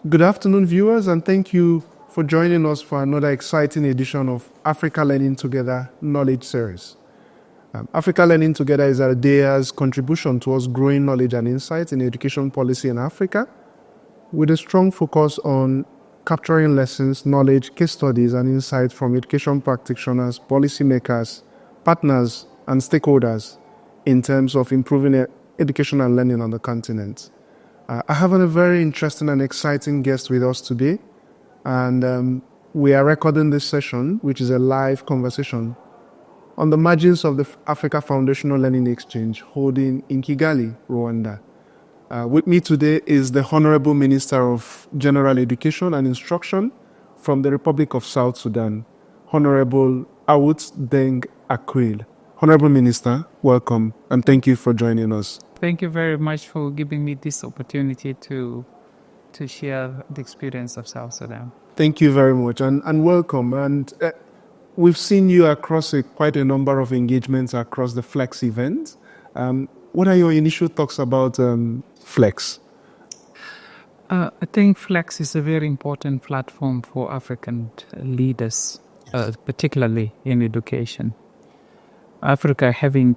Good afternoon, viewers, and thank you for joining us for another exciting edition of Africa Learning Together Knowledge Series. Africa Learning Together is ADEA's contribution towards growing knowledge and insight in education policy in Africa, with a strong focus on capturing lessons, knowledge, case studies, and insights from education practitioners, policymakers, partners, and stakeholders in terms of improving education and learning on the continent. I have a very interesting and exciting guest with us today, and we are recording this session, which is a live conversation, on the margins of the Africa Foundational Learning Exchange holding in Kigali, Rwanda. With me today is the Honorable Minister of General Education and Instruction from the Republic of South Sudan, Honorable Awut Deng Akwil. Honorable Minister, welcome, and thank you for joining us. Thank you very much for giving me this opportunity to share the experience of South Sudan. Thank you very much, and welcome. And we've seen you across quite a number of engagements across the Flex event. What are your initial thoughts about Flex? I think Flex is a very important platform for African leaders, particularly in education. Africa having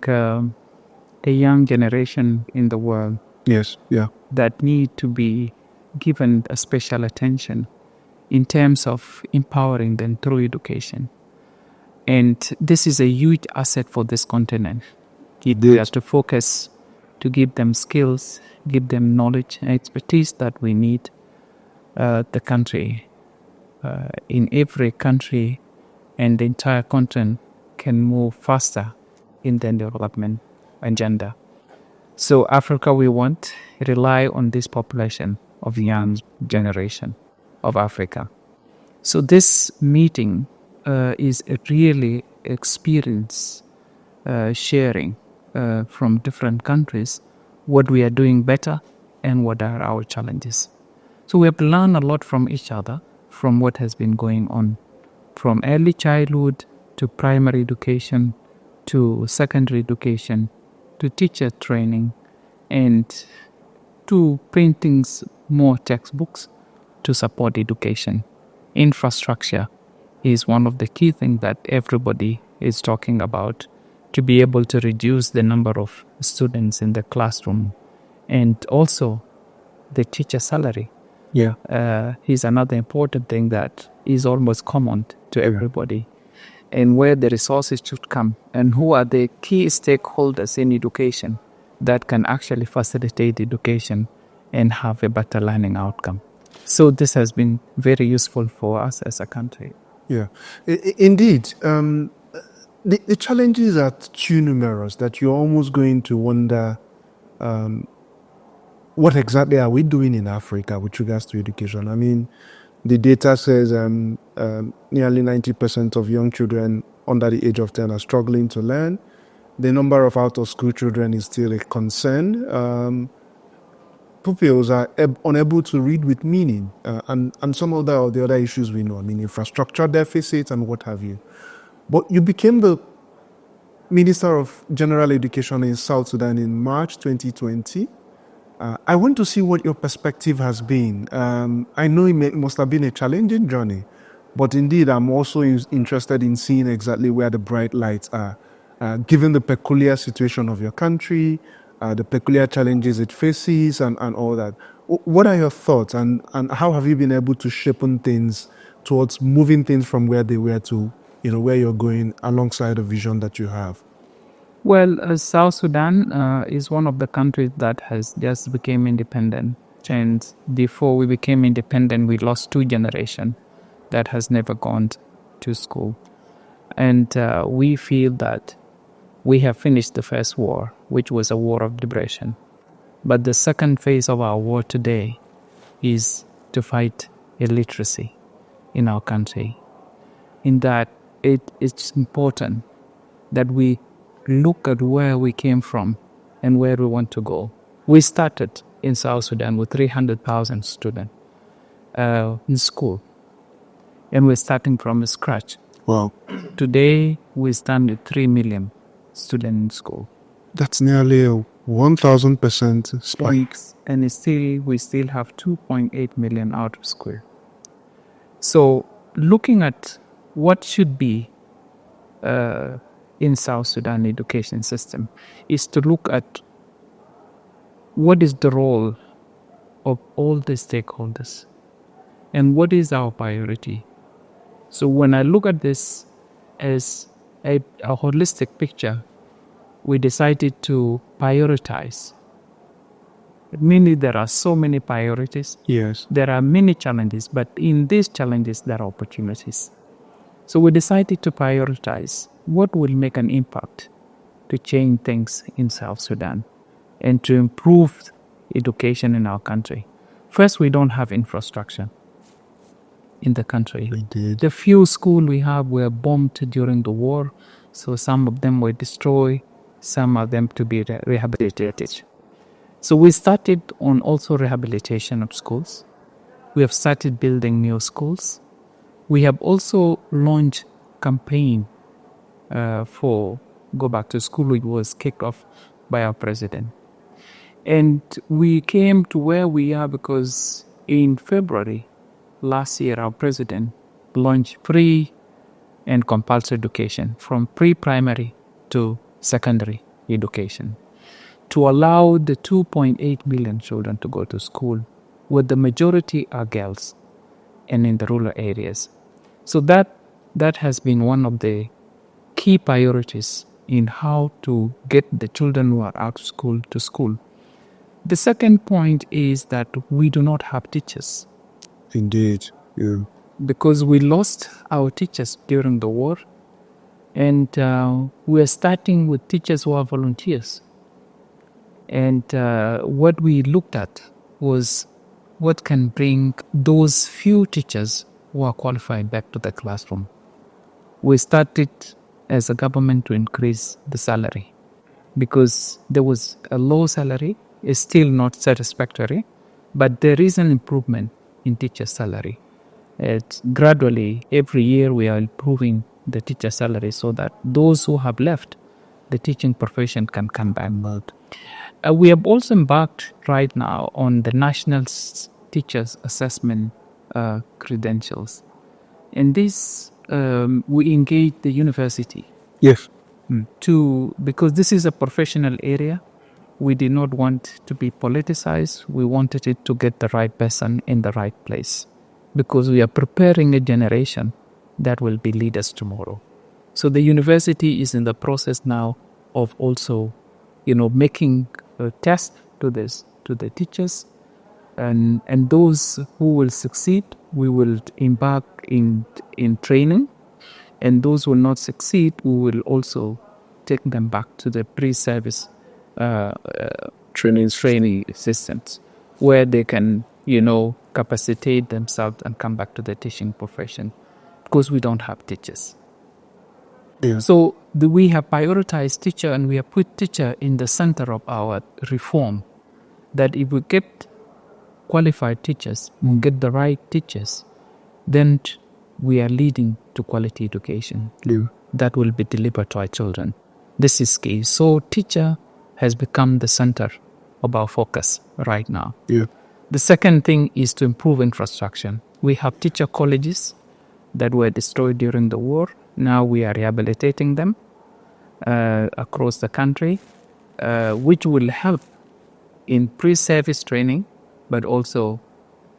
a young generation in the world. Yes, yeah. That need to be given a special attention in terms of empowering them through education. And this is a huge asset for this continent. We have to focus to give them skills, give them knowledge and expertise that we need. The country, in every country and the entire continent can move faster in their development agenda. So Africa, we want to rely on this population of young generation of Africa. So this meeting is a really experience sharing from different countries, what we are doing better and what are our challenges. So we have learned a lot from each other, from what has been going on, from early childhood to primary education, to secondary education, to teacher training, and to printing more textbooks to support education. Infrastructure is one of the key things that everybody is talking about, to be able to reduce the number of students in the classroom, and also the teacher salary. Yeah, is another important thing that is almost common to everybody, and where the resources should come, and who are the key stakeholders in education that can actually facilitate education and have a better learning outcome. So this has been very useful for us as a country. Yeah, indeed. The challenges are too numerous that you're almost going to wonder what exactly are we doing in Africa with regards to education. I mean, the data says nearly 90% of young children under the age of 10 are struggling to learn. The number of out-of-school children is still a concern. Pupils are unable to read with meaning, and some of the other issues we know. I mean, infrastructure deficits and what have you. But you became the Minister of General Education in South Sudan in March 2020. I want to see what your perspective has been. I know it must have been a challenging journey, but indeed I'm also interested in seeing exactly where the bright lights are, given the peculiar situation of your country, the peculiar challenges it faces, and all that. What are your thoughts, and how have you been able to shape things towards moving things from where they were to where you're going alongside the vision that you have? Well, South Sudan is one of the countries that has just became independent. And before we became independent, we lost 2 generations that has never gone to school. And we feel that we have finished the first war, which was a war of liberation. But the second phase of our war today is to fight illiteracy in our country. In that it's important that we look at where we came from and where we want to go. We started in South Sudan with 300,000 students in school, and we're starting from scratch. Wow. Today, we stand at 3 million students in school. That's nearly 1,000% spikes. And we still have 2.8 million out of school. So looking at what should be in South Sudan education system is to look at what is the role of all the stakeholders and what is our priority. So when I look at this as a holistic picture, we decided to prioritize. Mainly there are so many priorities. Yes. There are many challenges, but in these challenges there are opportunities. So we decided to prioritize what will make an impact to change things in South Sudan and to improve education in our country. First, we don't have infrastructure in the country. Indeed. The few schools we have were bombed during the war, so some of them were destroyed, some of them to be rehabilitated. So we started on also rehabilitation of schools. We have started building new schools. We have also launched campaign for Go Back to School, which was kicked off by our president. And we came to where we are because in February last year, our president launched free and compulsory education from pre-primary to secondary education to allow the 2.8 million children to go to school, where the majority are girls and in the rural areas. So that has been one of the key priorities in how to get the children who are out of school to school. The second point is that we do not have teachers. Indeed. Yeah. Because we lost our teachers during the war, and we are starting with teachers who are volunteers. And what we looked at was what can bring those few teachers who are qualified back to the classroom. We started as a government to increase the salary because there was a low salary. It's still not satisfactory, but there is an improvement in teacher salary. It's gradually, every year we are improving the teacher salary so that those who have left the teaching profession can come back. We have also embarked right now on the National Teachers Assessment credentials. And this, we engage the university. Yes. Because this is a professional area. We did not want to be politicized. We wanted it to get the right person in the right place, because we are preparing a generation that will be leaders tomorrow. So the university is in the process now of also, making a test to the teachers, and those who will succeed, we will embark in training, and those who will not succeed, we will also take them back to the pre-service training systems where they can, capacitate themselves and come back to the teaching profession, because we don't have teachers. Yeah. So we have prioritized teacher, and we have put teacher in the center of our reform, that if we get qualified teachers, we get the right teachers, then we are leading to quality education that will be delivered to our children. This is key. So teacher has become the center of our focus right now. Yeah. The second thing is to improve infrastructure. We have teacher colleges that were destroyed during the war. Now we are rehabilitating them across the country, which will help in pre-service training, but also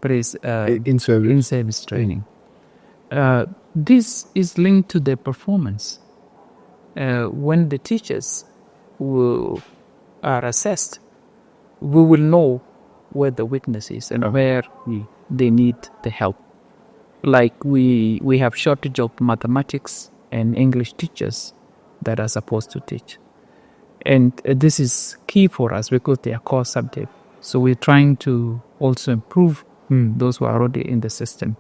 in-service training. This is linked to their performance. When the teachers are assessed, we will know where the weakness is and where they need the help. Like we have shortage of mathematics and English teachers that are supposed to teach. And this is key for us because they are core subject. So we're trying to also improve those who are already in the system.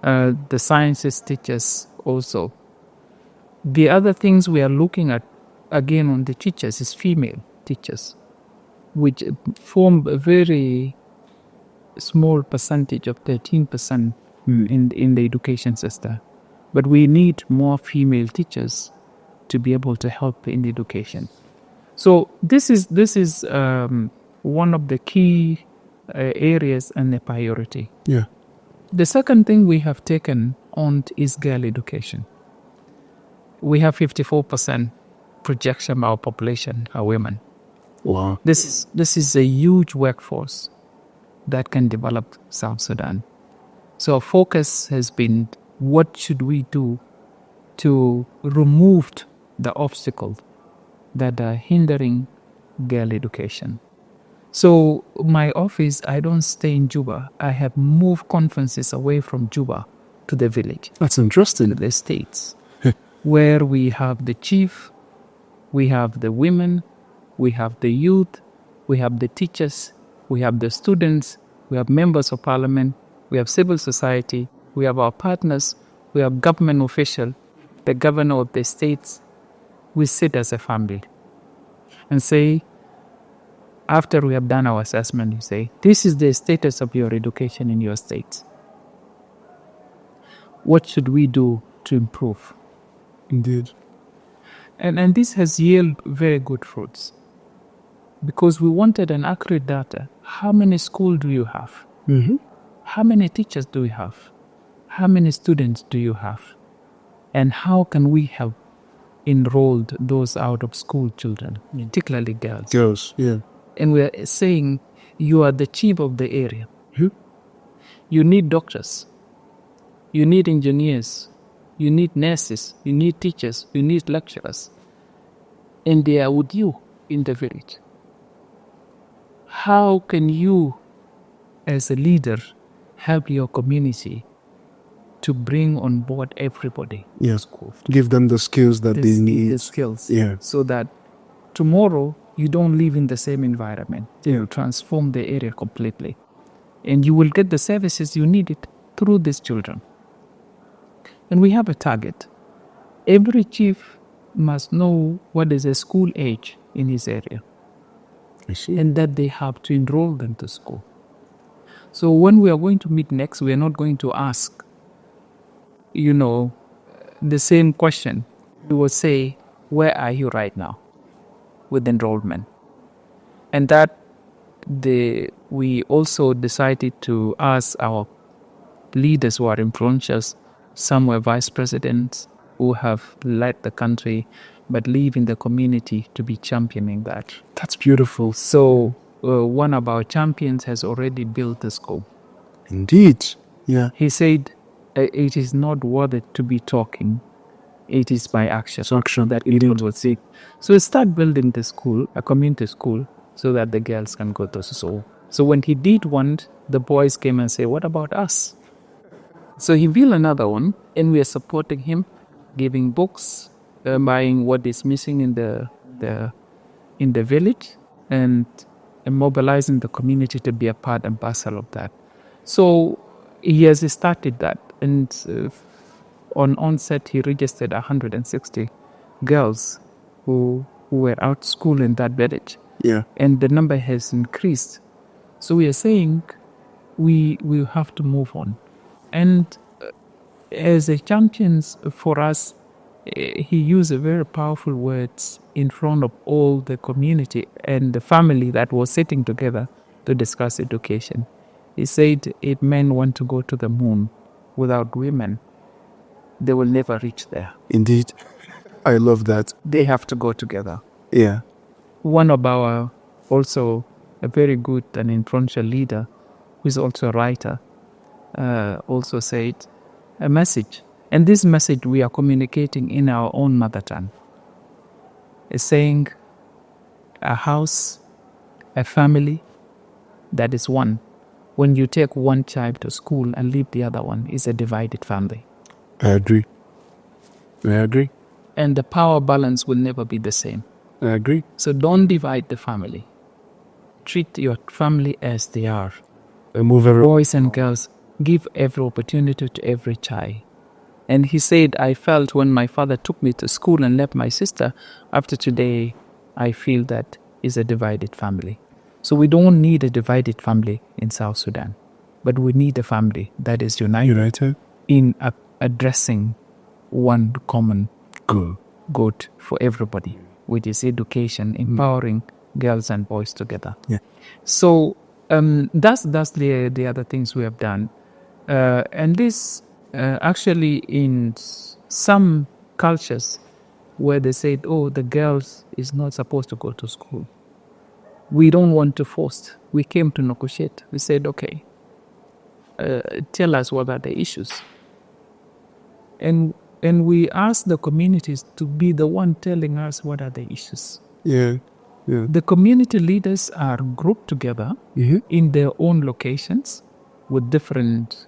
The sciences teachers also. The other things we are looking at, again, on the teachers is female teachers, which form a very small percentage of 13% in the education system. But we need more female teachers to be able to help in education. So this is one of the key areas and a priority. Yeah. The second thing we have taken on is girl education. We have 54% projection of our population are women. Wow. This is a huge workforce that can develop South Sudan. So our focus has been, what should we do to remove the obstacles that are hindering girl education? So my office, I don't stay in Juba. I have moved conferences away from Juba to the village, That's interesting. to the states, where we have the chief, we have the women, we have the youth, we have the teachers, we have the students, we have members of parliament, we have civil society, we have our partners, we have government official, the governor of the states. We sit as a family and say, after we have done our assessment, we say, this is the status of your education in your state. What should we do to improve? Indeed. And this has yielded very good fruits, because we wanted an accurate data. How many schools do you have? Mm-hmm. How many teachers do you have? How many students do you have? And how can we have enrolled those out of school children, particularly girls? Girls, yeah. And we are saying, you are the chief of the area. You need doctors. You need engineers. You need nurses. You need teachers. You need lecturers. And they are with you in the village. How can you, as a leader, help your community to bring on board everybody? Yes. Give them the skills that they need. The skills. Yeah. So that tomorrow you don't live in the same environment. You transform the area completely. And you will get the services you need it through these children. And we have a target. Every chief must know what is a school age in his area, I see. and that they have to enroll them to school. So when we are going to meet next, we are not going to ask, the same question. We will say, where are you right now with enrollment? And that we also decided to ask our leaders who are influential. Some were vice presidents who have led the country, but live in the community, to be championing that. That's beautiful. So one of our champions has already built the school. Indeed. Yeah. He said, it is not worth it to be talking. It is by action. It's action that people will see. So we start building the school, a community school, so that the girls can go to school. So when he did one, the boys came and said, what about us? So he built another one, and we are supporting him, giving books, buying what is missing in the village, and mobilizing the community to be a part and parcel of that. So he has started that, and on onset he registered 160 girls who were out school in that village. Yeah. And the number has increased. So we are saying we have to move on. And as a champions for us, he used a very powerful words in front of all the community and the family that was sitting together to discuss education. He said, if men want to go to the moon without women, they will never reach there. Indeed. I love that. They have to go together. Yeah. One of our, also a very good and influential leader, who is also a writer, also said a message. And this message we are communicating in our own mother tongue. Is saying a house, a family that is one. When you take one child to school and leave the other one, is a divided family. I agree. And the power balance will never be the same. I agree. So don't divide the family. Treat your family as they are. Boys and girls, give every opportunity to every child. And he said, I felt when my father took me to school and left my sister, after today, I feel that is a divided family. So we don't need a divided family in South Sudan, but we need a family that is united. In addressing one common good for everybody, which is education, empowering girls and boys together. Yeah. So that's the other things we have done. And this actually in some cultures where they said, oh, the girls is not supposed to go to school. We don't want to force. We came to negotiate. We said, okay, tell us what are the issues. And we asked the communities to be the one telling us what are the issues. Yeah. Yeah. The community leaders are grouped together in their own locations with different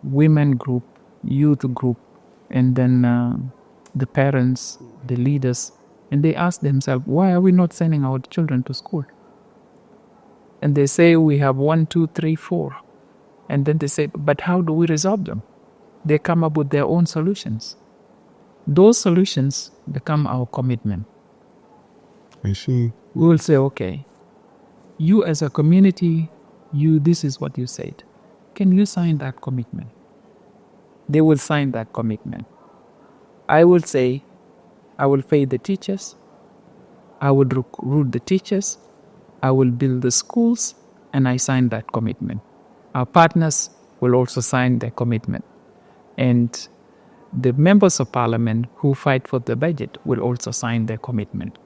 women group, youth group, and then the parents, the leaders, and they ask themselves, why are we not sending our children to school? And they say, we have 1, 2, 3, 4. And then they say, but how do we resolve them? They come up with their own solutions. Those solutions become our commitment. I see. We will say, okay, you as a community, this is what you said. Can you sign that commitment? They will sign that commitment. I will say, I will pay the teachers, I will recruit the teachers, I will build the schools, and I sign that commitment. Our partners will also sign their commitment. And the members of parliament who fight for the budget will also sign their commitment.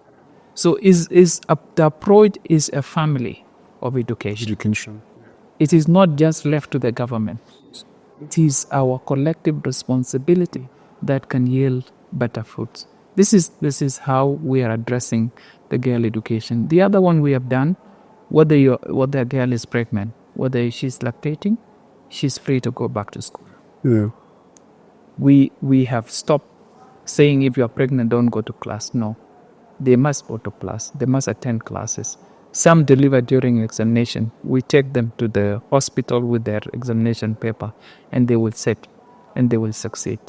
So the approach is a family of education. It is not just left to the government. It is our collective responsibility that can yield better fruits. This is how we are addressing the girl education. The other one we have done, whether a girl is pregnant, whether she's lactating, she's free to go back to school. Yeah. We have stopped saying if you are pregnant, don't go to class. No, they must go to class. They must attend classes. Some deliver during examination. We take them to the hospital with their examination paper, and they will sit and they will succeed.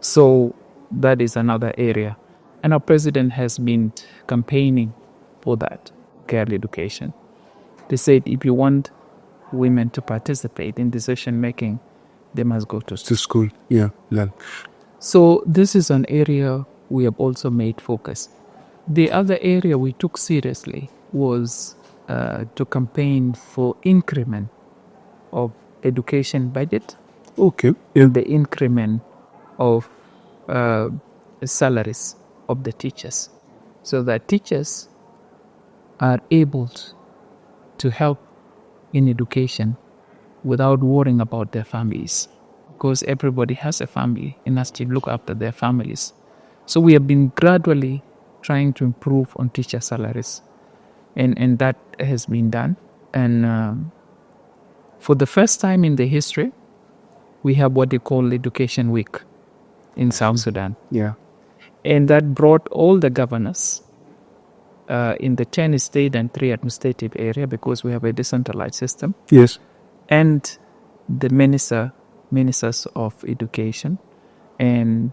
So that is another area. And our president has been campaigning for that, girl education. They said if you want women to participate in decision making, they must go to school. Yeah. So this is an area we have also made focus. The other area we took seriously was to campaign for increment of education budget. Okay. Yeah. The increment of salaries of the teachers, so that teachers are able to help in education without worrying about their families, because everybody has a family and has to look after their families. So we have been gradually trying to improve on teacher salaries, and that has been done. And for the first time in the history, we have what they call Education Week in South Sudan. Yeah. And that brought all the governors in the 10 state and 3 administrative area, because we have a decentralized system. Yes. And the ministers of education and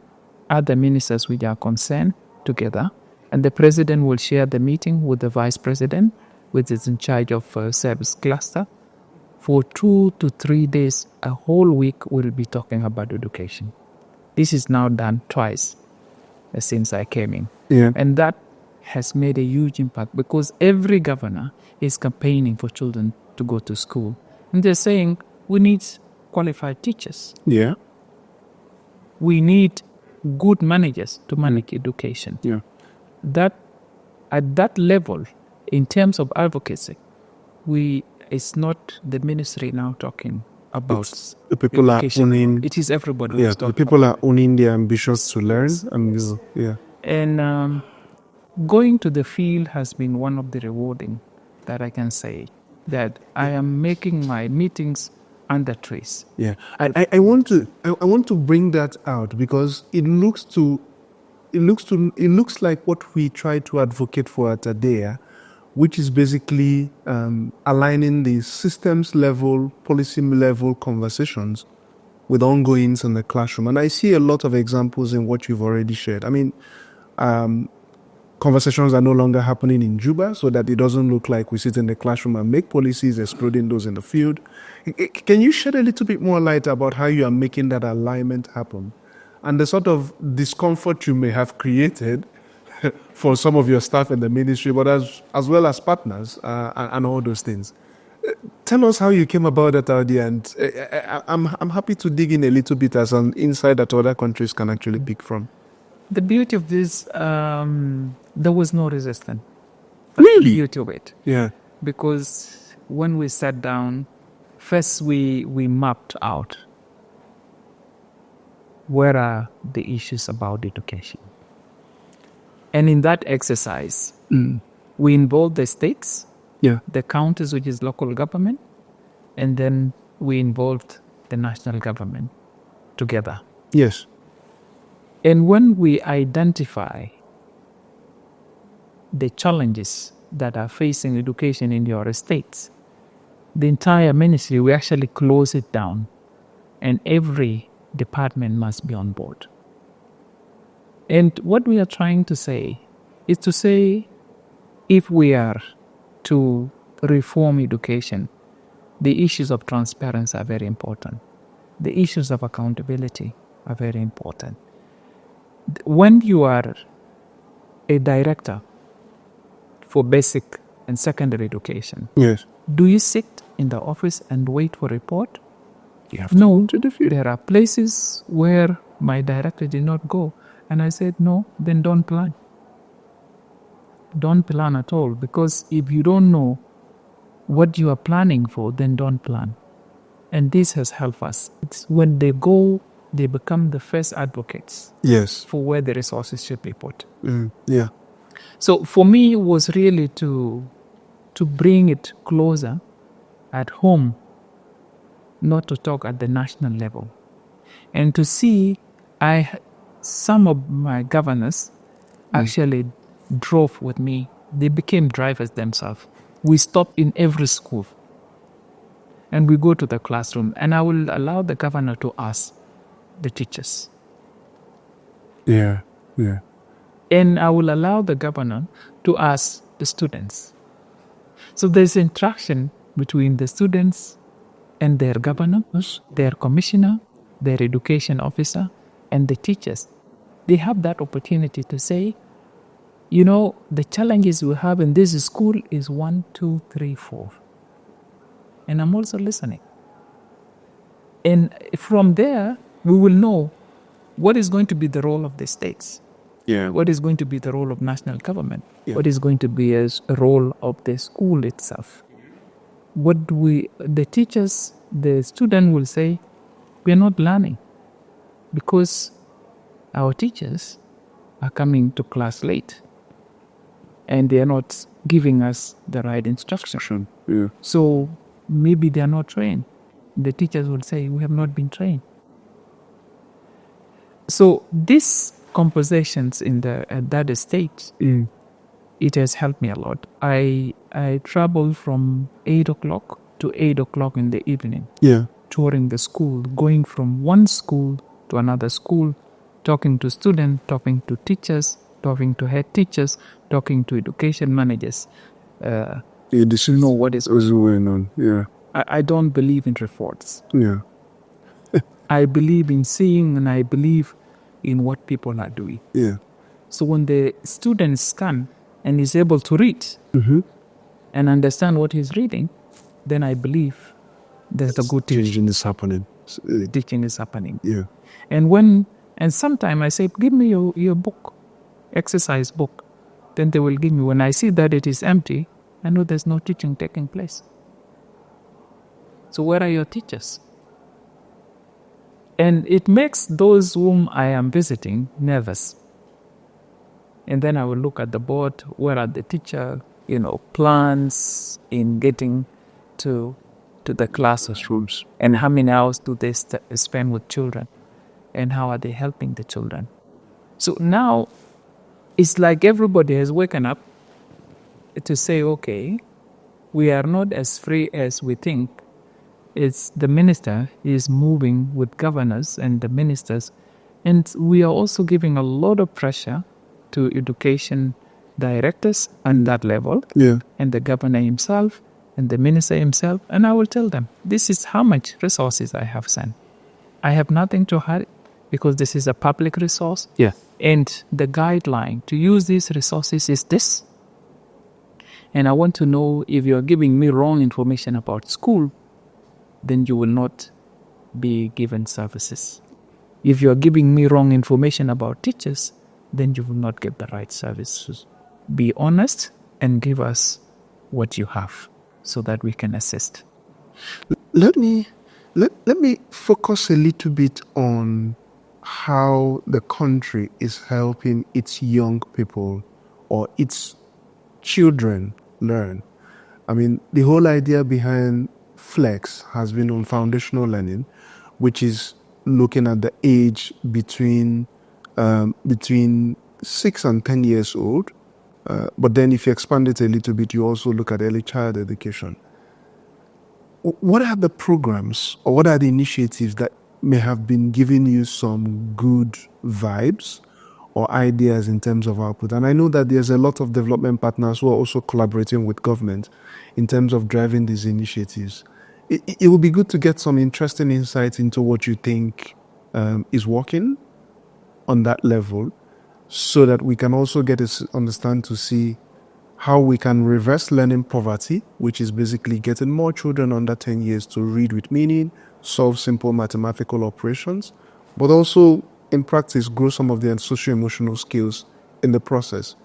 other ministers which are concerned together. And the president will share the meeting with the vice president, which is in charge of service cluster. For 2 to 3 days, a whole week, we'll be talking about education. This is now done twice since I came in. Yeah. And that has made a huge impact, because every governor is campaigning for children to go to school. And they're saying, we need qualified teachers. Yeah. We need good managers to manage education. Yeah. That at that level, in terms of advocacy, it's not the ministry now talking about the people education. are owning. It is everybody. Yeah. who's The talking people about are owning their ambitions to learn, and yeah. And going to the field has been one of the rewarding that I can say, that I am making my meetings under trees. Yeah, I want to bring that out, because it looks like what we try to advocate for at ADEA, which is basically aligning the systems level, policy level conversations with ongoings in the classroom. And I see a lot of examples in what you've already shared. I mean, conversations are no longer happening in Juba, so that it doesn't look like we sit in the classroom and make policies, exploding those in the field. Can you shed a little bit more light about how you are making that alignment happen and the sort of discomfort you may have created for some of your staff in the ministry, but as well as partners and all those things. Tell us how you came about that idea, and I'm happy to dig in a little bit as an insight that other countries can actually pick from. The beauty of this, there was no resistance. Really? The beauty of it. Yeah. Because when we sat down, first we mapped out where are the issues about education. And in that exercise, we involved the states, the counties, which is local government, and then we involved the national government together. Yes. And when we identify the challenges that are facing education in your states, the entire ministry, we actually close it down, and every department must be on board. And what we are trying to say is to say, if we are to reform education, the issues of transparency are very important. The issues of accountability are very important. When you are a director for basic and secondary education, Yes. do you sit in the office and wait for a report? You have to No. go to the field. There are places where my director did not go. And I said, no, then don't plan. Don't plan at all. Because if you don't know what you are planning for, then don't plan. And this has helped us. It's when they go, they become the first advocates Yes. for where the resources should be put. Yeah. So for me, it was really to bring it closer at home, not to talk at the national level. And to see, some of my governors actually drove with me. They became drivers themselves. We stopped in every school and we go to the classroom, and I will allow the governor to ask the teachers. Yeah. Yeah. And I will allow the governor to ask the students. So there's interaction between the students and their governor, their commissioner, their education officer, and the teachers. They have that opportunity to say, the challenges we have in this school is 1, 2, 3, 4. And I'm also listening. And from there, we will know what is going to be the role of the states. Yeah. What is going to be the role of national government? Yeah. What is going to be a role of the school itself? The teachers, the student will say, we are not learning because our teachers are coming to class late and they are not giving us the right instruction. Yeah. So maybe they are not trained. The teachers will say, we have not been trained. So these conversations at that stage, it has helped me a lot. I travel from 8 o'clock to 8 o'clock in the evening. Yeah. Touring the school, going from one school to another school, talking to students, talking to teachers, talking to head teachers, talking to education managers. This is know what is going on. Yeah. I don't believe in reports. Yeah. I believe in seeing, and I believe in what people are doing. Yeah. So when the student scan and is able to read and understand what he's reading, then I believe there's a good teaching is happening. Teaching is happening. Yeah. And sometimes I say, give me your book, exercise book. Then they will give me. When I see that it is empty, I know there's no teaching taking place. So where are your teachers? And it makes those whom I am visiting nervous. And then I will look at the board, where are the teacher, plans in getting to the classrooms, and how many hours do they spend with children, and how are they helping the children. So now it's like everybody has woken up to say, okay, we are not as free as we think. It's the minister is moving with governors and the ministers, and we are also giving a lot of pressure to education directors on that level, and the governor himself and the minister himself. And I will tell them, this is how much resources I have sent. I have nothing to hide. because this is a public resource. Yeah. And the guideline to use these resources is this. And I want to know if you're giving me wrong information about school, then you will not be given services. If you're giving me wrong information about teachers, then you will not get the right services. Be honest and give us what you have so that we can assist. Let me focus a little bit on how the country is helping its young people or its children learn. I mean, the whole idea behind Flex has been on foundational learning, which is looking at the age between 6 and 10 years old. But then if you expand it a little bit, you also look at early child education. What are the programs or what are the initiatives that may have been giving you some good vibes or ideas in terms of output? And I know that there's a lot of development partners who are also collaborating with government in terms of driving these initiatives. It would be good to get some interesting insights into what you think is working on that level, so that we can also get to understand to see how we can reverse learning poverty, which is basically getting more children under 10 years to read with meaning, solve simple mathematical operations, but also in practice grow some of their socio-emotional skills in the process.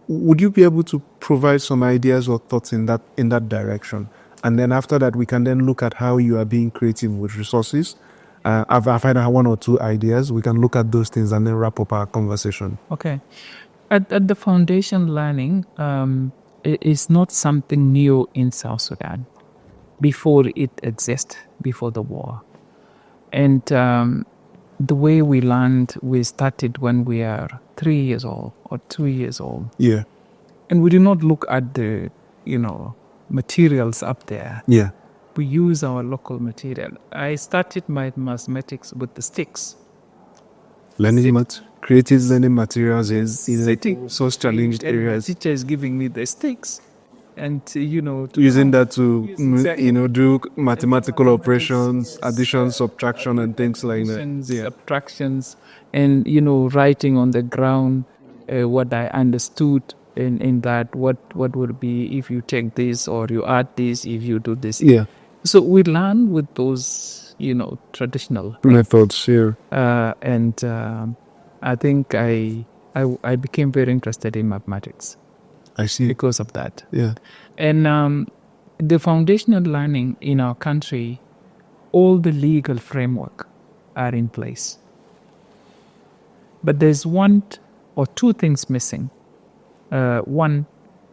Would you be able to provide some ideas or thoughts in that direction? And then after that, we can then look at how you are being creative with resources. I've had 1 or 2 ideas. We can look at those things and then wrap up our conversation. Okay. At the foundation learning, it is not something new in South Sudan. Before it existed, before the war. And the way we learned, we started when we are 3 years old or 2 years old. Yeah. And we do not look at the, materials up there. Yeah. We use our local material. I started my mathematics with the sticks. Creative learning materials in source challenged areas. The teacher is giving me the sticks, and using that to do mathematical operations, addition, subtraction, and things like that. Subtractions, and writing on the ground what I understood in that what would be if you take this or you add this if you do this. Yeah. So we learn with those traditional methods here. And I think I became very interested in mathematics. I see. Because of that. Yeah. And the foundational learning in our country, all the legal framework are in place. But there's 1 or 2 things missing. One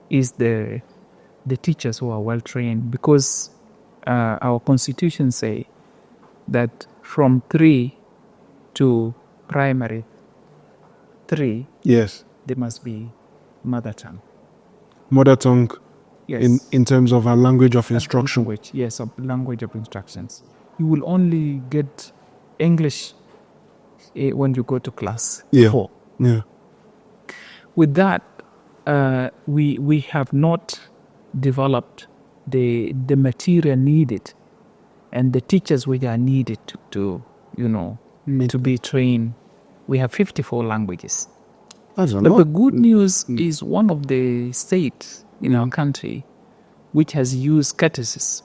is the teachers who are well trained, because our constitution say that from 3 to primary 3, yes, there must be mother tongue. Mother tongue, yes, in terms of a language of instruction. Language of instructions. You will only get English when you go to class 4. Yeah. With that, we have not developed the material needed and the teachers which are needed to be trained. We have 54 languages. That's a But lot. the good news is one of the states in our country which has used catechets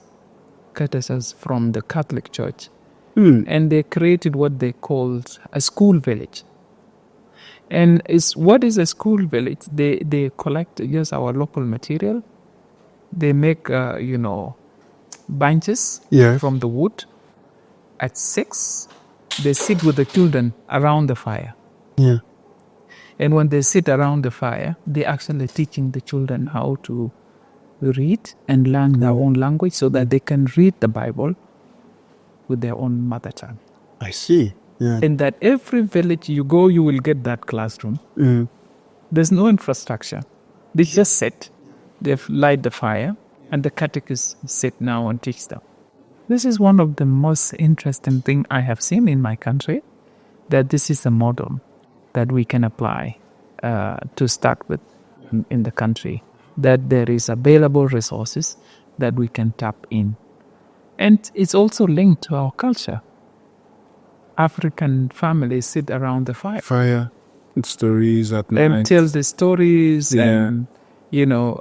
from the Catholic Church, and they created what they called a school village. And what is a school village? They collect our local material. They make benches from the wood. At 6, they sit with the children around the fire. Yeah. And when they sit around the fire, they're actually teaching the children how to read and learn their own language so that they can read the Bible with their own mother tongue. I see. Yeah. And that every village you go, you will get that classroom. Mm. There's no infrastructure. They just sit, they light the fire, and the catechists sit now and teach them. This is one of the most interesting things I have seen in my country, that this is a model that we can apply to start with in the country, that there is available resources that we can tap in. And it's also linked to our culture. African families sit around the fire. Fire, stories at And night. tell the stories Yeah. and,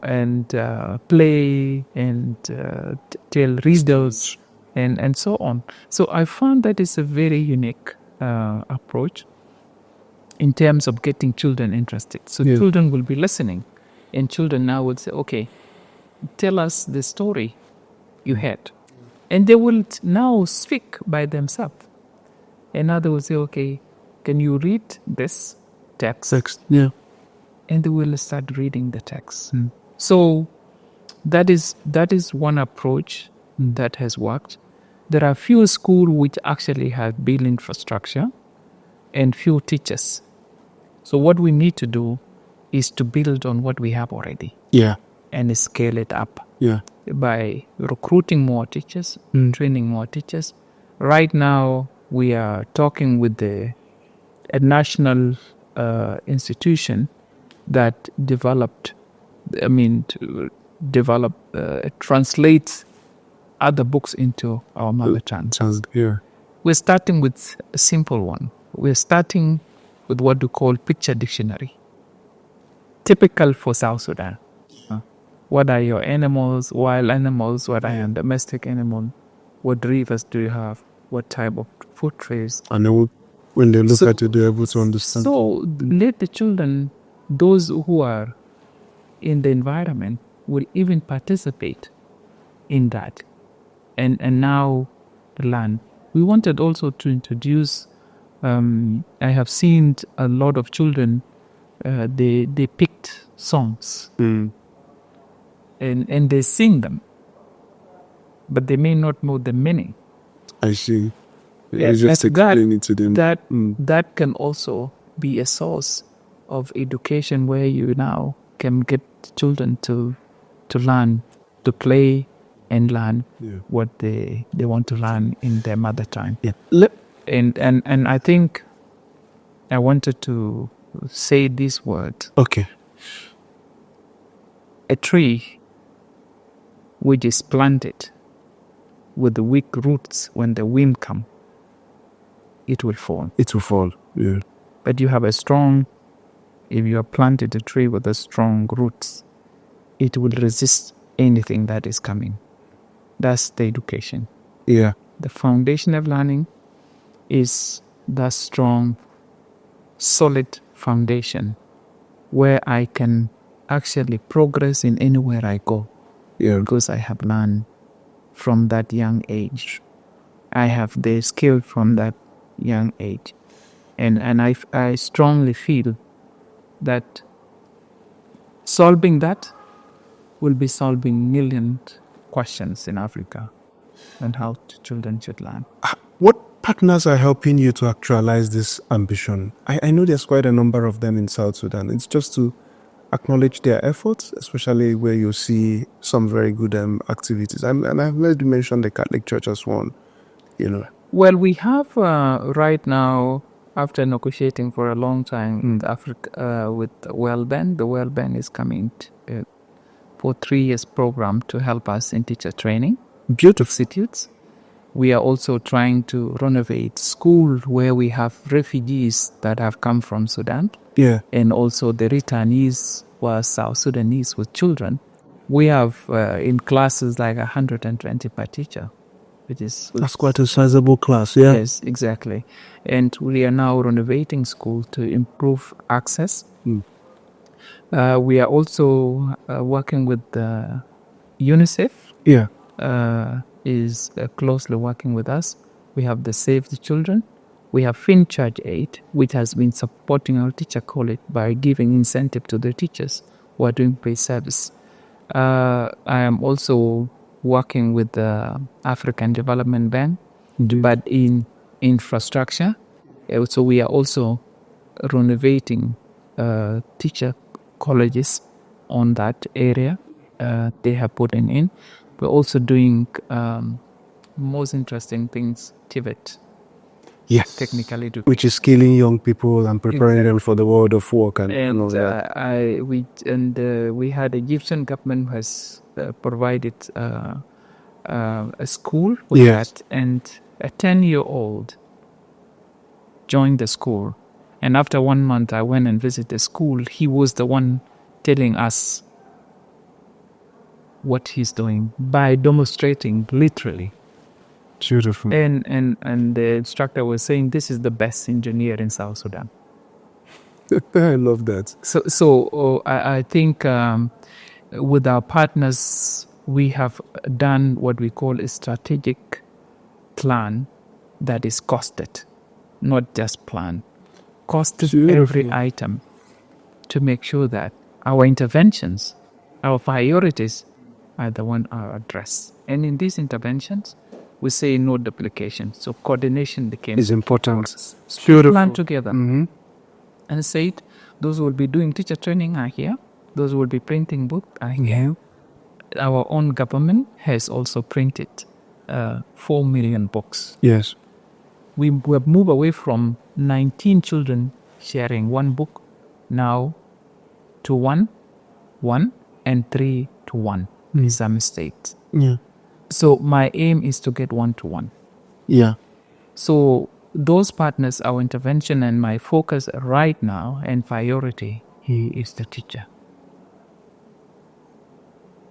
and play and tell riddles and so on. So I found that is a very unique approach in terms of getting children interested. So Yeah. children will be listening, and children now would say, okay, tell us the story you had. And they will now speak by themselves. And others will say, okay, can you read this text? Yeah. And they will start reading the text. So that is one approach that has worked. There are few schools which actually have built infrastructure and few teachers. So what we need to do is to build on what we have already. Yeah. And scale it up. Yeah. By recruiting more teachers, training more teachers. Right now, we are talking with a national institution that translates other books into our mother tongue. Yeah. We're starting with a simple one. We're starting with what we call picture dictionary. Typical for South Sudan. What are your animals, wild animals? What are your domestic animals? What rivers do you have? What type of food trees? And then when they look at it, they're able to understand. So let the children, those who are in the environment, will even participate in that and now learn. We wanted also to introduce, I have seen a lot of children, they picked songs. And they sing them, but they may not know the meaning. I see. I just explain it to them. That can also be a source of education where you now can get children to learn, to play and learn what they want to learn in their mother tongue. Yeah. And I think I wanted to say this word. Okay. A tree which is planted with the weak roots, when the wind comes, it will fall. It will fall, yeah. But you have if you have planted a tree with a strong roots, it will resist anything that is coming. That's the education. Yeah. The foundation of learning is that strong, solid foundation where I can actually progress in anywhere I go. Yeah. Because I have learned from that young age. I have the skill from that young age. And I strongly feel that solving that will be solving million questions in Africa and how children should learn. What partners are helping you to actualize this ambition? I know there's quite a number of them in South Sudan. It's just to acknowledge their efforts, especially where you see some very good activities. And I've heard you mention the Catholic Church as one, Well, we have right now, after negotiating for a long time with Africa, with World Bank, the World Bank is coming for 3 years program to help us in teacher training. Beautiful. Institutes. We are also trying to renovate schools where we have refugees that have come from Sudan. Yeah. And also the returnees were South Sudanese with children. We have in classes like 120 per teacher. That's quite a sizable class, yeah. Yes, exactly. And we are now renovating school to improve access. We are also working with UNICEF. Yeah. Is closely working with us. We have the Save the Children. We have FinCharge Aid, which has been supporting our teacher college by giving incentive to the teachers who are doing paid service. I am also working with the African Development Bank, but in infrastructure. So we are also renovating teacher colleges on that area. They have put in. We're also doing most interesting things, Tibet. Yes. Technical education. Which is skilling young people and preparing them for the world of work and all that. We had the Egyptian government who has provided a school with that, and a 10-year-old joined the school. And after 1 month, I went and visited the school. He was the one telling us what he's doing by demonstrating literally. Beautiful. And the instructor was saying, this is the best engineer in South Sudan. I love that. So I think with our partners, we have done what we call a strategic plan that is costed, not just planned. Costed every item to make sure that our interventions, our priorities are the one are addressed. And in these interventions, we say no duplication. So coordination became is important. So plan together. And said, those who will be doing teacher training are here. Those who will be printing books are here. Our own government has also printed 4 million books. Yes. We have moved away from 19 children sharing one book now to 1, and 3 to 1 in some states. Yeah. So my aim is to get 1 to 1. Yeah. So those partners, our intervention and my focus right now and priority, he is the teacher.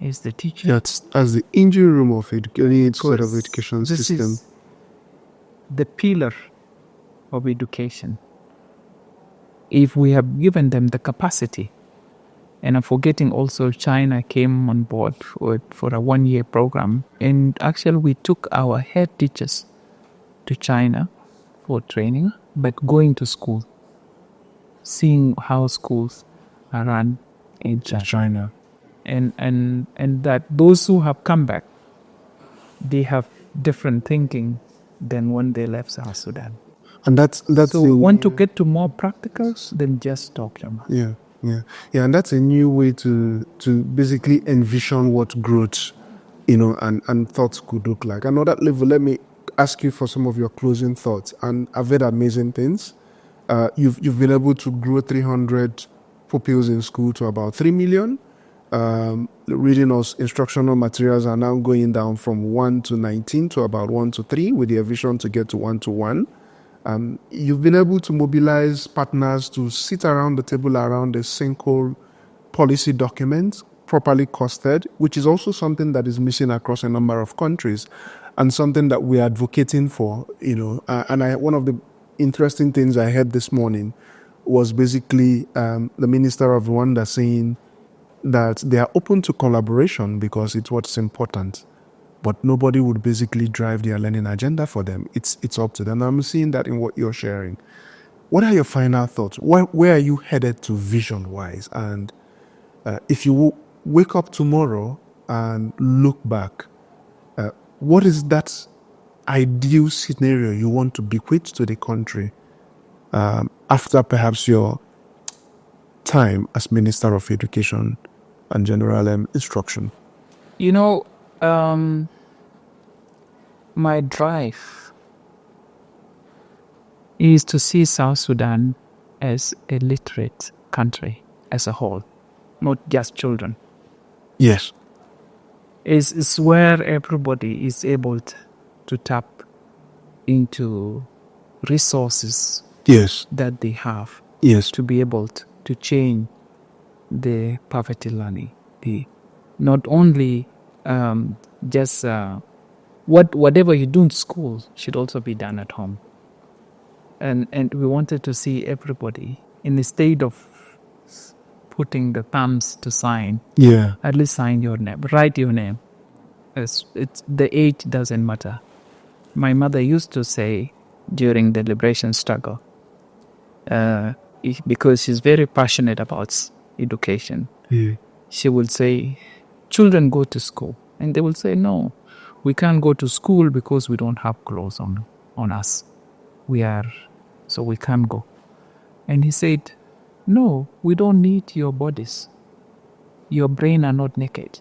Is the teacher. That's as the engine room of any sort of education this system. Is the pillar of education. If we have given them the capacity, and I'm forgetting also China came on board for a 1-year program, and actually we took our head teachers to China for training, but going to school, seeing how schools are run in China. And that those who have come back, they have different thinking than when they left South Sudan. And that's so we want to get to more practicals than just talking. Yeah, and that's a new way to basically envision what growth, and thoughts could look like. And on that level, let me ask you for some of your closing thoughts. And I've heard amazing things. You've been able to grow 300 pupils in school to about 3 million. Reading us instructional materials are now going down from 1 to 19 to about 1 to 3 with the vision to get to 1 to 1. You've been able to mobilize partners to sit around the table around a single policy document, properly costed, which is also something that is missing across a number of countries and something that we're advocating for, one of the interesting things I heard this morning was basically the Minister of Rwanda saying that they are open to collaboration because it's what's important, but nobody would basically drive their learning agenda for them. It's up to them. I'm seeing that in what you're sharing. What are your final thoughts? Where are you headed to vision-wise? And if you wake up tomorrow and look back, what is that ideal scenario you want to bequeath to the country after perhaps your time as Minister of Education and General Instruction? My drive is to see South Sudan as a literate country as a whole, not just children. Yes. It's where everybody is able to tap into resources that they have to be able to change the poverty line. Not only just whatever you do in school should also be done at home. And we wanted to see everybody in the state of putting the thumbs to sign. Yeah. At least sign your name. Write your name. It's the age doesn't matter. My mother used to say during the liberation struggle, because she's very passionate about education, she would say, children go to school. And they will say, no, we can't go to school because we don't have clothes on us. So we can't go. And he said, no, we don't need your bodies. Your brain are not naked.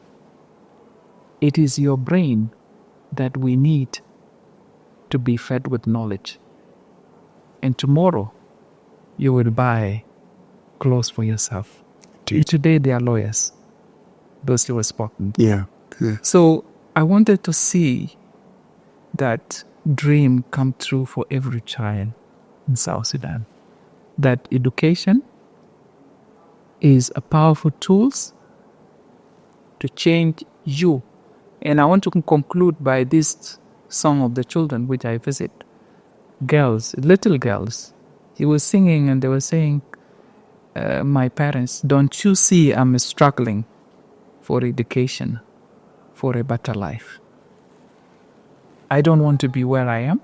It is your brain that we need to be fed with knowledge. And tomorrow, you will buy clothes for yourself. Today, they are lawyers. Those who were spoken. Yeah. So I wanted to see that dream come true for every child in South Sudan. That education is a powerful tool to change you. And I want to conclude by this song of the children which I visit. Girls, little girls. He was singing and they were saying, my parents, don't you see I'm struggling for education, for a better life? I don't want to be where I am.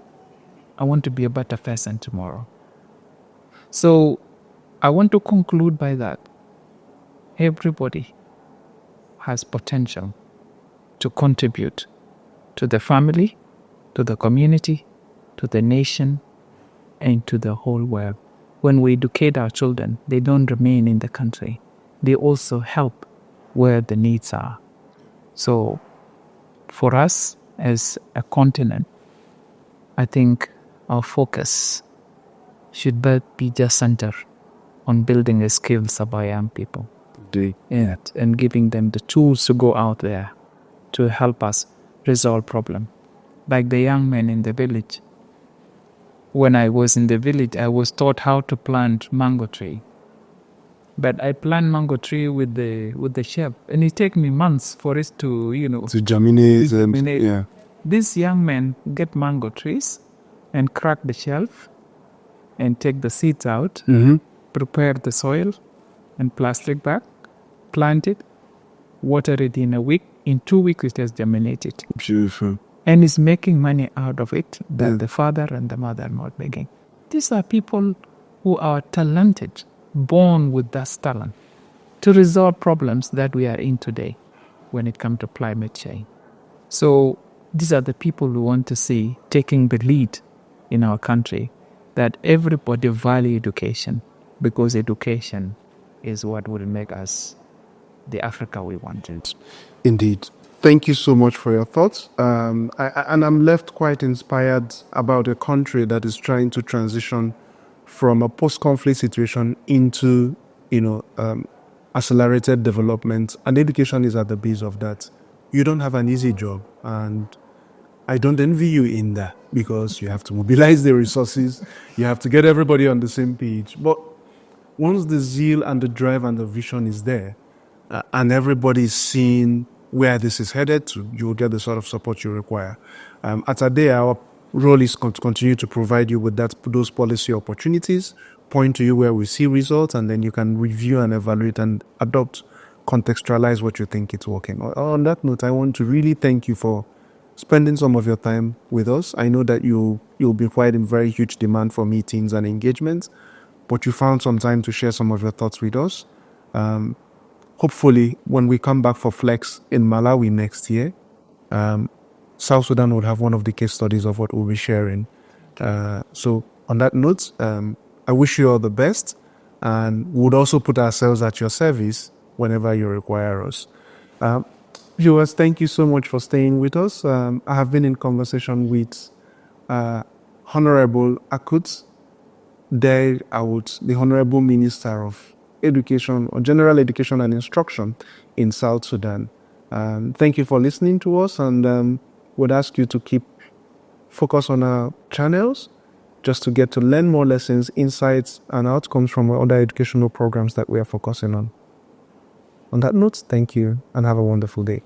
I want to be a better person tomorrow. So I want to conclude by that. Everybody has potential to contribute to the family, to the community, to the nation, and to the whole world. When we educate our children, they don't remain in the country. They also help where the needs are. So for us as a continent, I think our focus should be just centered on building the skills of our young people. And giving them the tools to go out there to help us resolve problems. Like the young men in the village. When I was in the village, I was taught how to plant mango tree. But I plant mango tree with the chef, and it takes me months for it to germinate. Yeah. These young men get mango trees and crack the shelf and take the seeds out, prepare the soil and plastic bag, plant it, water it in a week. In 2 weeks, it has germinated. Beautiful. And is making money out of it that the father and the mother are not making. These are people who are talented, born with that talent to resolve problems that we are in today when it comes to climate change. So these are the people who want to see taking the lead in our country, that everybody value education, because education is what will make us the Africa we wanted. Indeed. Thank you so much for your thoughts. And I'm left quite inspired about a country that is trying to transition from a post-conflict situation into, accelerated development. And education is at the base of that. You don't have an easy job, and I don't envy you in that, because you have to mobilize the resources. You have to get everybody on the same page. But once the zeal and the drive and the vision is there, and everybody is seeing where this is headed to, you will get the sort of support you require. At ADEA, our role is to continue to provide you with those policy opportunities, point to you where we see results, and then you can review and evaluate and adopt, contextualize what you think is working. On that note, I want to really thank you for spending some of your time with us. I know that you'll be quite in very huge demand for meetings and engagements, but you found some time to share some of your thoughts with us. Hopefully, when we come back for Flex in Malawi next year, South Sudan would have one of the case studies of what we'll be sharing. So on that note, I wish you all the best, and would also put ourselves at your service whenever you require us. Viewers, thank you so much for staying with us. I have been in conversation with Honorable Akut Der Awut, the Honorable Minister of Education, or General Education and Instruction in South Sudan. Thank you for listening to us, and would ask you to keep focus on our channels just to get to learn more lessons, insights, and outcomes from other educational programs that we are focusing on. On that note, thank you and have a wonderful day.